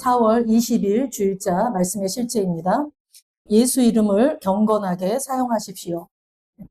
4월 20일 주일자 말씀의 실제입니다. 예수 이름을 경건하게 사용하십시오.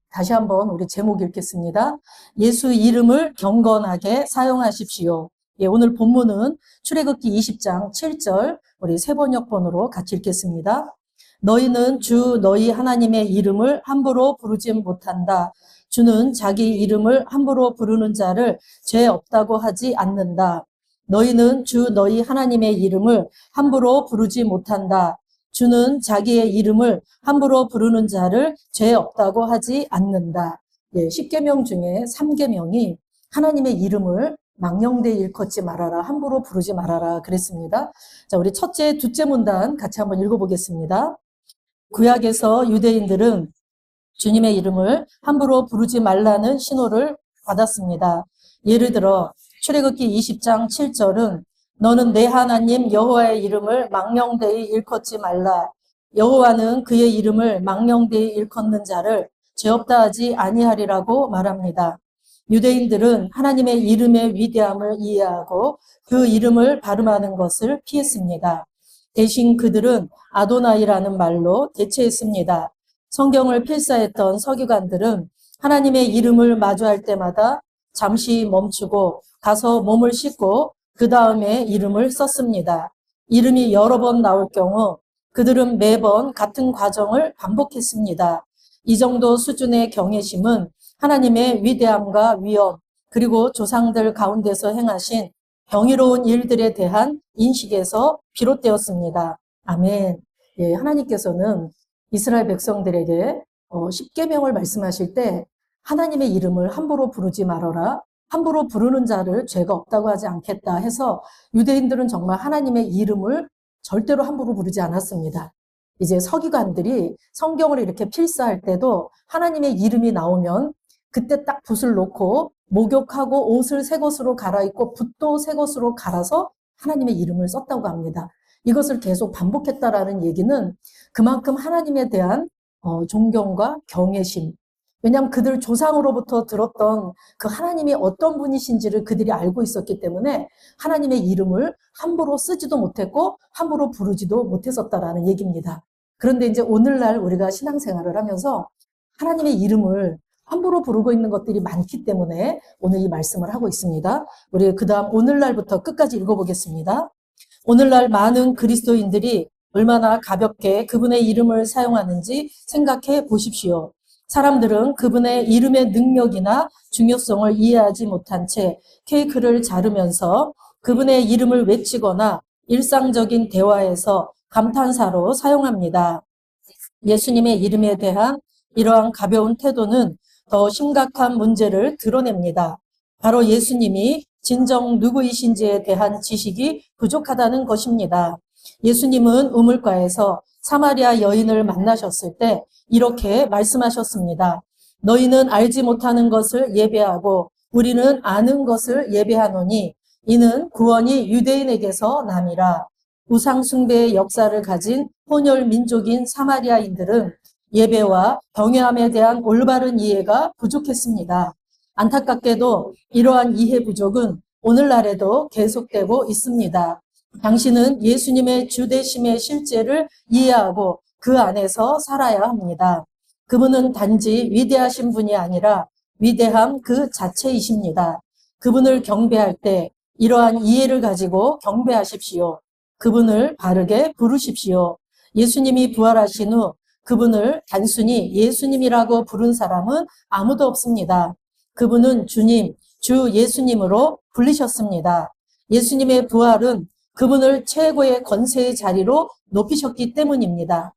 다시 한번 우리 제목 읽겠습니다. 예수 이름을 경건하게 사용하십시오. 오늘 본문은 출애굽기 20장 7절 우리 세번역본으로 같이 읽겠습니다. 너희는 주 너희 하나님의 이름을 함부로 부르지 못한다. 주는 자기 이름을 함부로 부르는 자를 죄 없다고 하지 않는다. 너희는 주 너희 하나님의 이름을 함부로 부르지 못한다. 주는 자기의 이름을 함부로 부르는 자를 죄 없다고 하지 않는다. 10계명 중에 3계명이 하나님의 이름을 망령되이 일컫지 말아라, 함부로 부르지 말아라 그랬습니다. 자, 우리 첫째, 둘째 문단 같이 한번 읽어보겠습니다. 구약에서 유대인들은 주님의 이름을 함부로 부르지 말라는 신호를 받았습니다. 예를 들어 출애굽기 20장 7절은 너는 내 하나님 여호와의 이름을 망령되이 일컫지 말라. 여호와는 그의 이름을 망령되이 일컫는 자를 죄없다 하지 아니하리라고 말합니다. 유대인들은 하나님의 이름의 위대함을 이해하고 그 이름을 발음하는 것을 피했습니다. 대신 그들은 아도나이라는 말로 대체했습니다. 성경을 필사했던 서기관들은 하나님의 이름을 마주할 때마다 잠시 멈추고 가서 몸을 씻고 그 다음에 이름을 썼습니다. 이름이 여러 번 나올 경우 그들은 매번 같은 과정을 반복했습니다. 이 정도 수준의 경외심은 하나님의 위대함과 위엄 그리고 조상들 가운데서 행하신 경이로운 일들에 대한 인식에서 비롯되었습니다. 아멘. 하나님께서는 이스라엘 백성들에게 10계명을 말씀하실 때 하나님의 이름을 함부로 부르지 말아라. 함부로 부르는 자를 죄가 없다고 하지 않겠다 해서 유대인들은 정말 하나님의 이름을 절대로 함부로 부르지 않았습니다. 이제 서기관들이 성경을 이렇게 필사할 때도 하나님의 이름이 나오면 그때 딱 붓을 놓고 목욕하고 옷을 새 것으로 갈아입고 붓도 새 것으로 갈아서 하나님의 이름을 썼다고 합니다. 이것을 계속 반복했다라는 얘기는 그만큼 하나님에 대한 존경과 경외심, 왜냐하면 그들 조상으로부터 들었던 그 하나님이 어떤 분이신지를 그들이 알고 있었기 때문에 하나님의 이름을 함부로 쓰지도 못했고 함부로 부르지도 못했었다라는 얘기입니다. 그런데 이제 오늘날 우리가 신앙생활을 하면서 하나님의 이름을 함부로 부르고 있는 것들이 많기 때문에 오늘 이 말씀을 하고 있습니다. 우리 그 다음 오늘날부터 끝까지 읽어보겠습니다. 오늘날 많은 그리스도인들이 얼마나 가볍게 그분의 이름을 사용하는지 생각해 보십시오. 사람들은 그분의 이름의 능력이나 중요성을 이해하지 못한 채 케이크를 자르면서 그분의 이름을 외치거나 일상적인 대화에서 감탄사로 사용합니다. 예수님의 이름에 대한 이러한 가벼운 태도는 더 심각한 문제를 드러냅니다. 바로 예수님이 진정 누구이신지에 대한 지식이 부족하다는 것입니다. 예수님은 우물가에서 사마리아 여인을 만나셨을 때 이렇게 말씀하셨습니다. 너희는 알지 못하는 것을 예배하고 우리는 아는 것을 예배하노니 이는 구원이 유대인에게서 남이라. 우상 숭배의 역사를 가진 혼혈 민족인 사마리아인들은 예배와 경외함에 대한 올바른 이해가 부족했습니다. 안타깝게도 이러한 이해 부족은 오늘날에도 계속되고 있습니다. 당신은 예수님의 주되심의 실제를 이해하고 그 안에서 살아야 합니다. 그분은 단지 위대하신 분이 아니라 위대함 그 자체이십니다. 그분을 경배할 때 이러한 이해를 가지고 경배하십시오. 그분을 바르게 부르십시오. 예수님이 부활하신 후 그분을 단순히 예수님이라고 부른 사람은 아무도 없습니다. 그분은 주님, 주 예수님으로 불리셨습니다. 예수님의 부활은 그분을 최고의 권세의 자리로 높이셨기 때문입니다.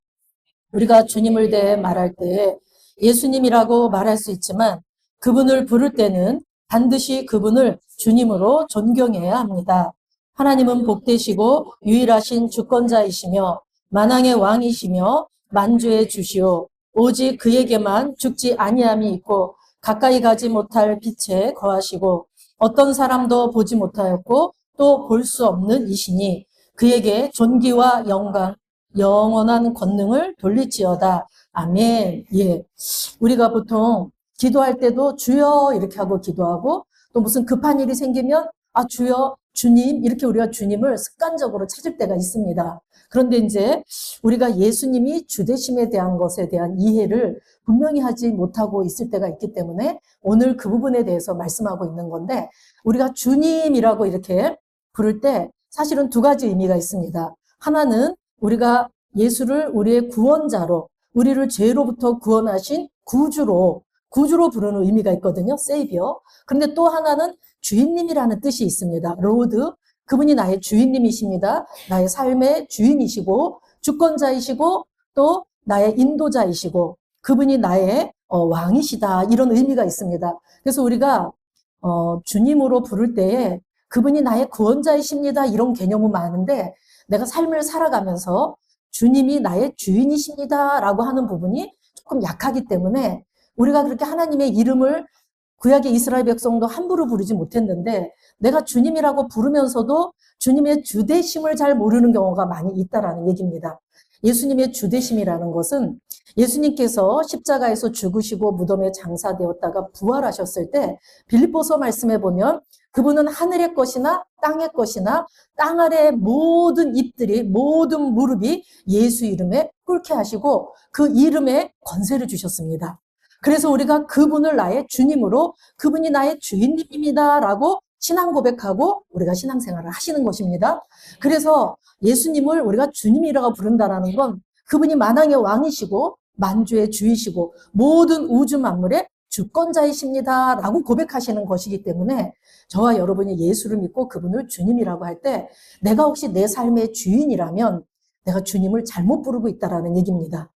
우리가 주님을 대해 말할 때 예수님이라고 말할 수 있지만 그분을 부를 때는 반드시 그분을 주님으로 존경해야 합니다. 하나님은 복되시고 유일하신 주권자이시며 만왕의 왕이시며 만주의 주시오. 오직 그에게만 죽지 아니함이 있고 가까이 가지 못할 빛에 거하시고 어떤 사람도 보지 못하였고 또 볼 수 없는 이시니 그에게 존귀와 영광 영원한 권능을 돌릴지어다. 아멘. 우리가 보통 기도할 때도 주여 이렇게 하고 기도하고 또 무슨 급한 일이 생기면 주여 주님, 이렇게 우리가 주님을 습관적으로 찾을 때가 있습니다. 그런데 이제 우리가 예수님이 주되심에 대한 것에 대한 이해를 분명히 하지 못하고 있을 때가 있기 때문에 오늘 그 부분에 대해서 말씀하고 있는 건데, 우리가 주님이라고 이렇게 부를 때 사실은 두 가지 의미가 있습니다. 하나는 우리가 예수를 우리의 구원자로, 우리를 죄로부터 구원하신 구주로 부르는 의미가 있거든요. 세이비어. 그런데 또 하나는 주인님이라는 뜻이 있습니다. 로드. 그분이 나의 주인님이십니다. 나의 삶의 주인이시고 주권자이시고 또 나의 인도자이시고 그분이 나의 왕이시다. 이런 의미가 있습니다. 그래서 우리가 주님으로 부를 때에 그분이 나의 구원자이십니다. 이런 개념은 많은데 내가 삶을 살아가면서 주님이 나의 주인이십니다. 라고 하는 부분이 조금 약하기 때문에 우리가 그렇게 하나님의 이름을 구약의 이스라엘 백성도 함부로 부르지 못했는데 내가 주님이라고 부르면서도 주님의 주되심을 잘 모르는 경우가 많이 있다라는 얘기입니다. 예수님의 주되심이라는 것은 예수님께서 십자가에서 죽으시고 무덤에 장사되었다가 부활하셨을 때 빌립보서 말씀에 보면 그분은 하늘의 것이나 땅의 것이나 땅 아래의 모든 입들이 모든 무릎이 예수 이름에 꿇게 하시고 그 이름에 권세를 주셨습니다. 그래서 우리가 그분을 나의 주님으로 그분이 나의 주인님입니다 라고 신앙 고백하고 우리가 신앙생활을 하시는 것입니다. 그래서 예수님을 우리가 주님이라고 부른다는 건 그분이 만왕의 왕이시고 만주의 주이시고 모든 우주 만물의 주권자이십니다 라고 고백하시는 것이기 때문에 저와 여러분이 예수를 믿고 그분을 주님이라고 할 때 내가 혹시 내 삶의 주인이라면 내가 주님을 잘못 부르고 있다는 얘기입니다.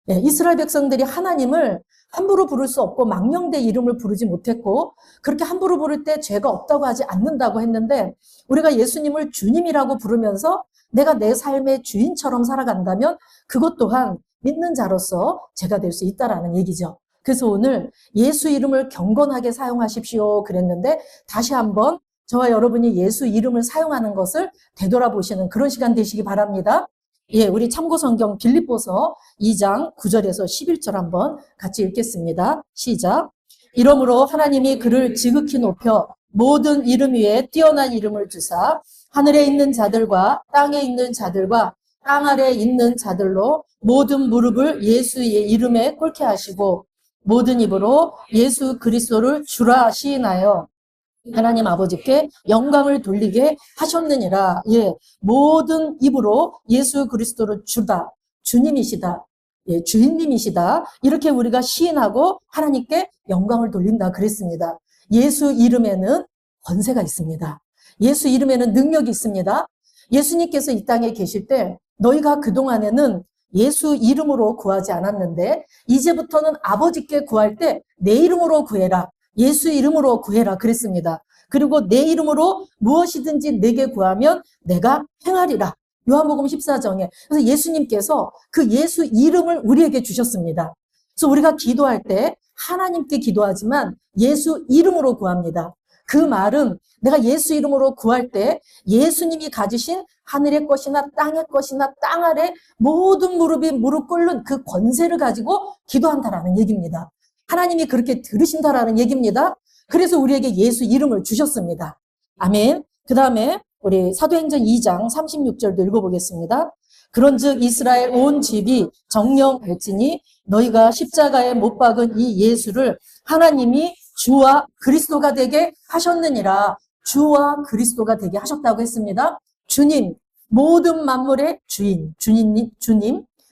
예, 이스라엘 백성들이 하나님을 함부로 부를 수 없고 망령되 이름을 부르지 못했고 그렇게 함부로 부를 때 죄가 없다고 하지 않는다고 했는데 우리가 예수님을 주님이라고 부르면서 내가 내 삶의 주인처럼 살아간다면 그것 또한 믿는 자로서 죄가 될 수 있다라는 얘기죠. 그래서 오늘 예수 이름을 경건하게 사용하십시오 그랬는데 다시 한번 저와 여러분이 예수 이름을 사용하는 것을 되돌아보시는 그런 시간 되시기 바랍니다. 예, 우리 참고 성경 빌립보서 2장 9절에서 11절 한번 같이 읽겠습니다. 시작. 이러므로 하나님이 그를 지극히 높여 모든 이름 위에 뛰어난 이름을 주사 하늘에 있는 자들과 땅에 있는 자들과 땅 아래에 있는 자들로 모든 무릎을 예수의 이름에 꿇게 하시고 모든 입으로 예수 그리스도를 주라 시인하여 하나님 아버지께 영광을 돌리게 하셨느니라. 예, 모든 입으로 예수 그리스도를 주다, 주님이시다, 예, 주인님이시다. 이렇게 우리가 시인하고 하나님께 영광을 돌린다 그랬습니다. 예수 이름에는 권세가 있습니다. 예수 이름에는 능력이 있습니다. 예수님께서 이 땅에 계실 때 너희가 그동안에는 예수 이름으로 구하지 않았는데 이제부터는 아버지께 구할 때 내 이름으로 구해라. 예수 이름으로 구해라 그랬습니다. 그리고 내 이름으로 무엇이든지 내게 구하면 내가 행하리라. 요한복음 14장에. 그래서 예수님께서 그 예수 이름을 우리에게 주셨습니다. 그래서 우리가 기도할 때 하나님께 기도하지만 예수 이름으로 구합니다. 그 말은 내가 예수 이름으로 구할 때 예수님이 가지신 하늘의 것이나 땅의 것이나 땅 아래 모든 무릎이 무릎 꿇는 그 권세를 가지고 기도한다라는 얘기입니다. 하나님이 그렇게 들으신다라는 얘기입니다. 그래서 우리에게 예수 이름을 주셨습니다. 아멘. 그 다음에 우리 사도행전 2장 36절도 읽어보겠습니다. 그런즉 이스라엘 온 집이 정령할지니 너희가 십자가에 못 박은 이 예수를 하나님이 주와 그리스도가 되게 하셨느니라. 주와 그리스도가 되게 하셨다고 했습니다. 주님, 모든 만물의 주님,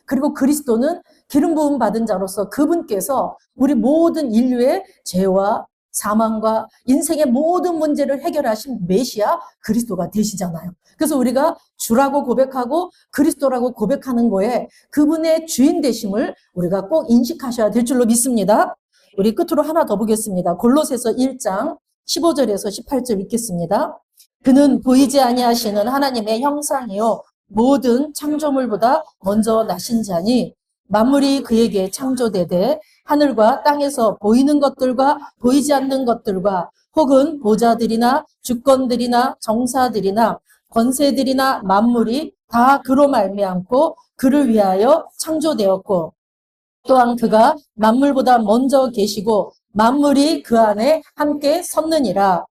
그리고 그리스도는 기름 부음 받은 자로서 그분께서 우리 모든 인류의 죄와 사망과 인생의 모든 문제를 해결하신 메시아 그리스도가 되시잖아요. 그래서 우리가 주라고 고백하고 그리스도라고 고백하는 거에 그분의 주인 되심을 우리가 꼭 인식하셔야 될 줄로 믿습니다. 우리 끝으로 하나 더 보겠습니다. 골로새서 1장 15절에서 18절 읽겠습니다. 그는 보이지 아니하시는 하나님의 형상이요 모든 창조물보다 먼저 나신 자니 만물이 그에게 창조되되 하늘과 땅에서 보이는 것들과 보이지 않는 것들과 혹은 보좌들이나 주권들이나 정사들이나 권세들이나 만물이 다 그로 말미암고 그를 위하여 창조되었고 또한 그가 만물보다 먼저 계시고 만물이 그 안에 함께 섰느니라.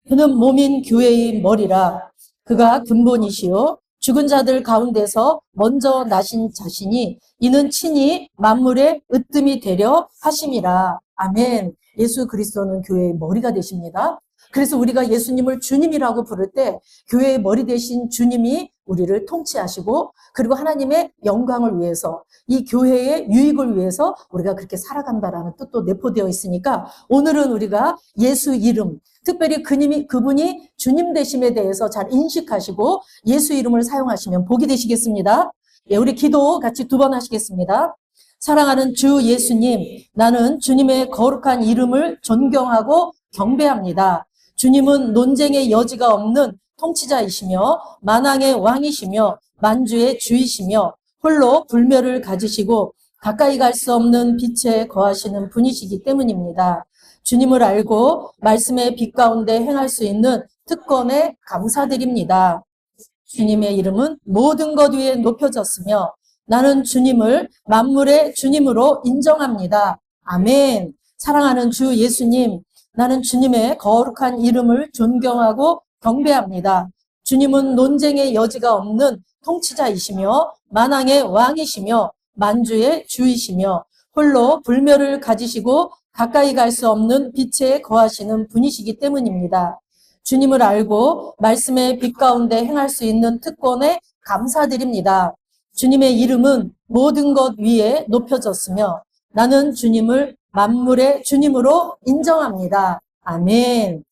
그는 몸인 교회의 머리라. 그가 근본이시요 죽은 자들 가운데서 먼저 나신 자신이 이는 친히 만물의 으뜸이 되려 하심이라. 아멘. 예수 그리스도는 교회의 머리가 되십니다. 그래서 우리가 예수님을 주님이라고 부를 때 교회의 머리 되신 주님이 우리를 통치하시고 그리고 하나님의 영광을 위해서 이 교회의 유익을 위해서 우리가 그렇게 살아간다라는 뜻도 내포되어 있으니까 오늘은 우리가 예수 이름, 특별히 그분이 주님 되심에 대해서 잘 인식하시고 예수 이름을 사용하시면 복이 되시겠습니다. 예, 우리 기도 같이 2번 하시겠습니다. 사랑하는 주 예수님, 나는 주님의 거룩한 이름을 존경하고 경배합니다. 주님은 논쟁의 여지가 없는 통치자이시며 만왕의 왕이시며 만주의 주이시며 홀로 불멸을 가지시고 가까이 갈 수 없는 빛에 거하시는 분이시기 때문입니다. 주님을 알고 말씀의 빛 가운데 행할 수 있는 특권에 감사드립니다. 주님의 이름은 모든 것 위에 높여졌으며 나는 주님을 만물의 주님으로 인정합니다. 아멘. 사랑하는 주 예수님, 나는 주님의 거룩한 이름을 존경하고 경배합니다. 주님은 논쟁의 여지가 없는 통치자이시며 만왕의 왕이시며 만주의 주이시며 홀로 불멸을 가지시고 가까이 갈 수 없는 빛에 거하시는 분이시기 때문입니다. 주님을 알고 말씀의 빛 가운데 행할 수 있는 특권에 감사드립니다. 주님의 이름은 모든 것 위에 높여졌으며 나는 주님을 만물의 주님으로 인정합니다. 아멘.